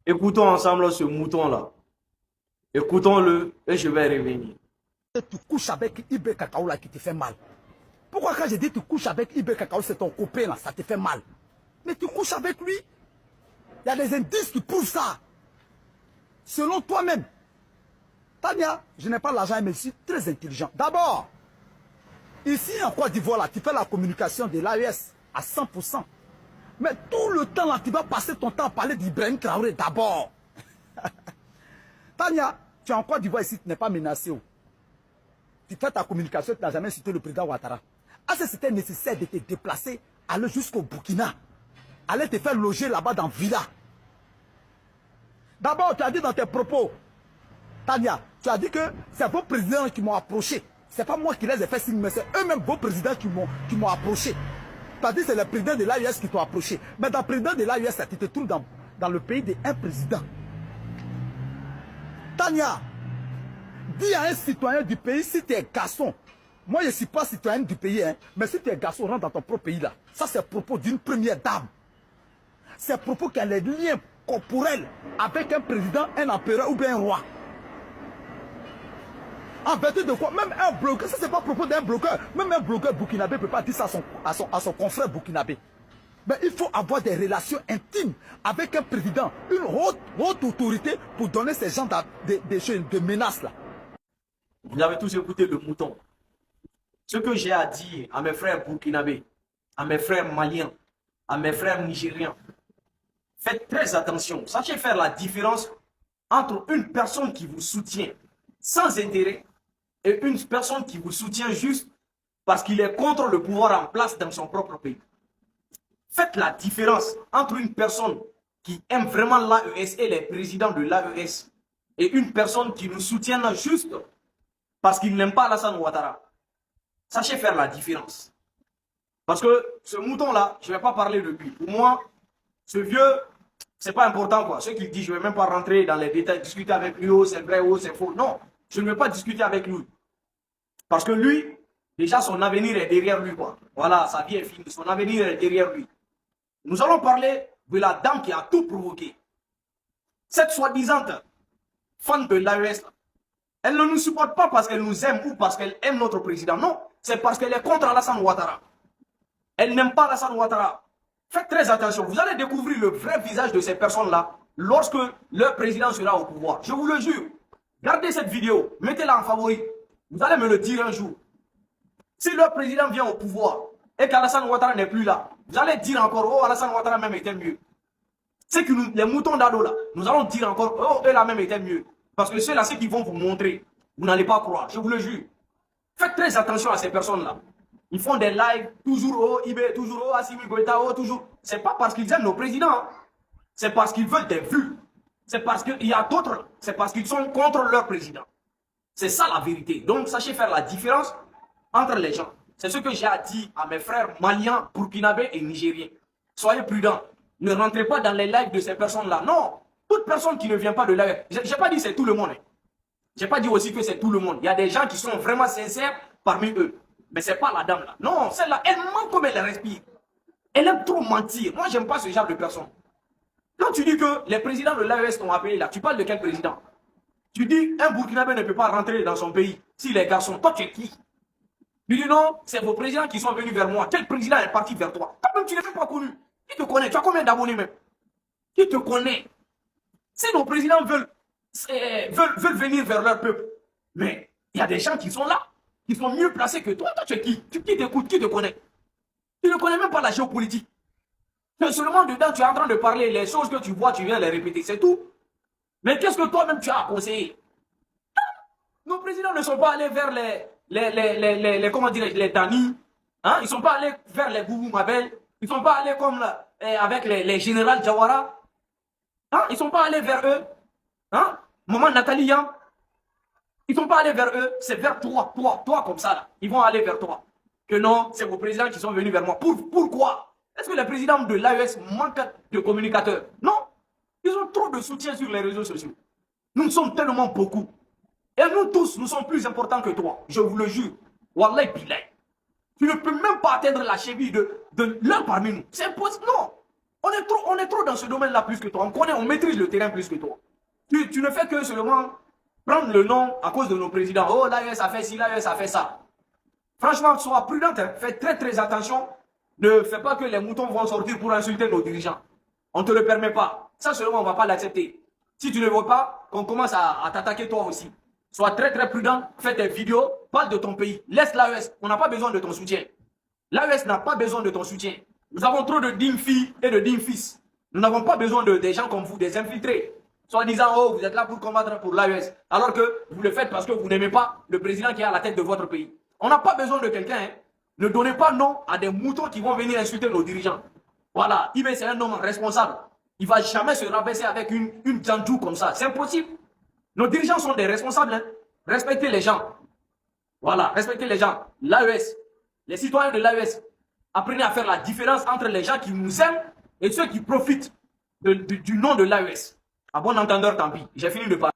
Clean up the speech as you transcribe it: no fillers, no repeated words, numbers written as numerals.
Écoutons ensemble ce mouton-là. Écoutons-le et je vais revenir. Tu couches avec Ibé Kakao là qui te fait mal. Pourquoi quand je dis tu couches avec Ibé Kakao, c'est ton copain là, ça te fait mal. Mais tu couches avec lui. Il y a des indices qui prouvent ça. Selon toi-même. Tania, je n'ai pas l'argent, mais je suis très intelligent. D'abord, ici en Côte d'Ivoire, là, tu fais la communication de l'AES à 100%. Mais tout le temps là, tu vas passer ton temps à parler d'Ibrahim Traoré d'abord. Tania, tu es en Côte d'Ivoire ici, tu n'es pas menacé. Tu fais ta communication, tu n'as jamais cité le président Ouattara. Est-ce que c'était nécessaire de te déplacer, aller jusqu'au Burkina, aller te faire loger là-bas dans Villa? D'abord, tu as dit dans tes propos, Tania, tu as dit que c'est vos présidents qui m'ont approché. Ce n'est pas moi qui les ai fait signe, mais c'est eux-mêmes vos présidents qui m'ont approché. Tu as dit que c'est le président de l'AUS qui t'ont approché. Mais dans le président de l'AUS, tu te trouves dans le pays d'un président. Tania, dis à un citoyen du pays, si tu es garçon, moi je ne suis pas citoyen du pays, hein, mais si tu es garçon, rentre dans ton propre pays là. Ça c'est propos d'une première dame. C'est propos qui a les liens corporels avec un président, un empereur ou bien un roi. En vertu de quoi? Même un bloqueur, ça c'est pas propos d'un bloqueur. Même un bloqueur burkinabé ne peut pas dire ça à son confrère burkinabé. Mais il faut avoir des relations intimes avec un président, une haute autorité pour donner ces gens de menaces là. Vous avez tous écouté le mouton. Ce que j'ai à dire à mes frères burkinabés, à mes frères maliens, à mes frères nigériens, faites très attention. Sachez faire la différence entre une personne qui vous soutient sans intérêt et une personne qui vous soutient juste parce qu'il est contre le pouvoir en place dans son propre pays. Faites la différence entre une personne qui aime vraiment l'AES et les présidents de l'AES et une personne qui nous soutient juste parce qu'il n'aime pas Alassane Ouattara. Sachez faire la différence. Parce que ce mouton-là, je ne vais pas parler de lui. Pour moi, ce vieux, c'est pas important quoi. Ce qu'il dit, je ne vais même pas rentrer dans les détails, discuter avec lui, oh c'est vrai, oh c'est faux. Non, je ne vais pas discuter avec lui. Parce que lui, déjà son avenir est derrière lui quoi. Voilà, sa vie est finie, son avenir est derrière lui. Nous allons parler de la dame qui a tout provoqué. Cette soi-disant fan de l'AES, elle ne nous supporte pas parce qu'elle nous aime ou parce qu'elle aime notre président. Non, c'est parce qu'elle est contre Alassane Ouattara. Elle n'aime pas Alassane Ouattara. Faites très attention. Vous allez découvrir le vrai visage de ces personnes-là lorsque leur président sera au pouvoir. Je vous le jure. Gardez cette vidéo. Mettez-la en favori. Vous allez me le dire un jour. Si leur président vient au pouvoir et qu'Alassane Ouattara n'est plus là, vous allez dire encore, oh, Alassane Ouattara même était mieux. C'est que les moutons d'ado là, nous allons dire encore, oh, eux là même était mieux. Parce que ceux-là, ceux qui vont vous montrer, vous n'allez pas croire, je vous le jure. Faites très attention à ces personnes-là. Ils font des lives, toujours oh, Ibé, toujours oh, Assimi Goïta, oh, toujours. C'est pas parce qu'ils aiment nos présidents, hein. C'est parce qu'ils veulent des vues. C'est parce qu'il y a d'autres, c'est parce qu'ils sont contre leur président. C'est ça la vérité. Donc, sachez faire la différence entre les gens. C'est ce que j'ai à dire à mes frères maliens, burkinabés et nigériens. Soyez prudents. Ne rentrez pas dans les lives de ces personnes-là. Non. Toute personne qui ne vient pas de live. Je n'ai pas dit c'est tout le monde. Hein. Je n'ai pas dit aussi que c'est tout le monde. Il y a des gens qui sont vraiment sincères parmi eux. Mais ce n'est pas la dame là. Non, celle-là, elle ment comme elle respire. Elle aime trop mentir. Moi, je n'aime pas ce genre de personne. Quand tu dis que les présidents de l'AES t'ont appelé là, tu parles de quel président? Tu dis un Burkinabé ne peut pas rentrer dans son pays s'il est garçon. Toi, tu es qui? Tu dis non, c'est vos présidents qui sont venus vers moi. Quel président est parti vers toi? Toi-même, tu n'es même pas connu. Qui te connaît? Tu as combien d'abonnés même? Qui te connaît? Si nos présidents veulent venir vers leur peuple, mais il y a des gens qui sont là, qui sont mieux placés que toi. Toi, tu es qui? Qui t'écoute? Qui te connaît? Tu ne connais même pas la géopolitique. Seulement dedans, tu es en train de parler les choses que tu vois, tu viens les répéter, c'est tout. Mais qu'est-ce que toi-même tu as conseillé? Nos présidents ne sont pas allés vers comment dire, les Dani. Hein? Ils ne sont pas allés vers les Boubou Mabel. Ils ne sont pas allés comme avec les généraux Jawara. Hein? Ils ne sont pas allés vers eux. Hein? Maman Nathalie. Hein? Ils ne sont pas allés vers eux. C'est vers toi comme ça. Là. Ils vont aller vers toi. Que non, c'est vos présidents qui sont venus vers moi. Pourquoi? Est-ce que les présidents de l'AES manquent de communicateurs? Non. Ils ont trop de soutien sur les réseaux sociaux. Nous sommes tellement beaucoup. Et nous tous, nous sommes plus importants que toi. Je vous le jure. Wallahi bilay. Tu ne peux même pas atteindre la cheville de l'un parmi nous. C'est impossible. Non. On est trop dans ce domaine-là plus que toi. On connaît, on maîtrise le terrain plus que toi. Tu ne fais que seulement prendre le nom à cause de nos présidents. Oh, l'AES a fait ci, l'AES a fait ça. Franchement, sois prudent, hein. Fais très très attention. Ne fais pas que les moutons vont sortir pour insulter nos dirigeants. On ne te le permet pas. Ça seulement, on ne va pas l'accepter. Si tu ne veux pas qu'on commence à t'attaquer toi aussi, sois très très prudent, fais des vidéos, parle de ton pays. Laisse l'AES, on n'a pas besoin de ton soutien. L'AES n'a pas besoin de ton soutien. Nous avons trop de dignes filles et de dignes fils. Nous n'avons pas besoin des gens comme vous, des infiltrés. Soit disant, oh, vous êtes là pour combattre pour l'AES. Alors que vous le faites parce que vous n'aimez pas le président qui est à la tête de votre pays. On n'a pas besoin de quelqu'un. Hein. Ne donnez pas nom à des moutons qui vont venir insulter nos dirigeants. Voilà, IB c'est un homme responsable. Il ne va jamais se rabaisser avec une tchantou comme ça. C'est impossible. Nos dirigeants sont des responsables. Hein. Respectez les gens. Voilà, respectez les gens. L'AES, les citoyens de l'AES, apprenez à faire la différence entre les gens qui nous aiment et ceux qui profitent du nom de l'AES. À bon entendeur, tant pis. J'ai fini de parler.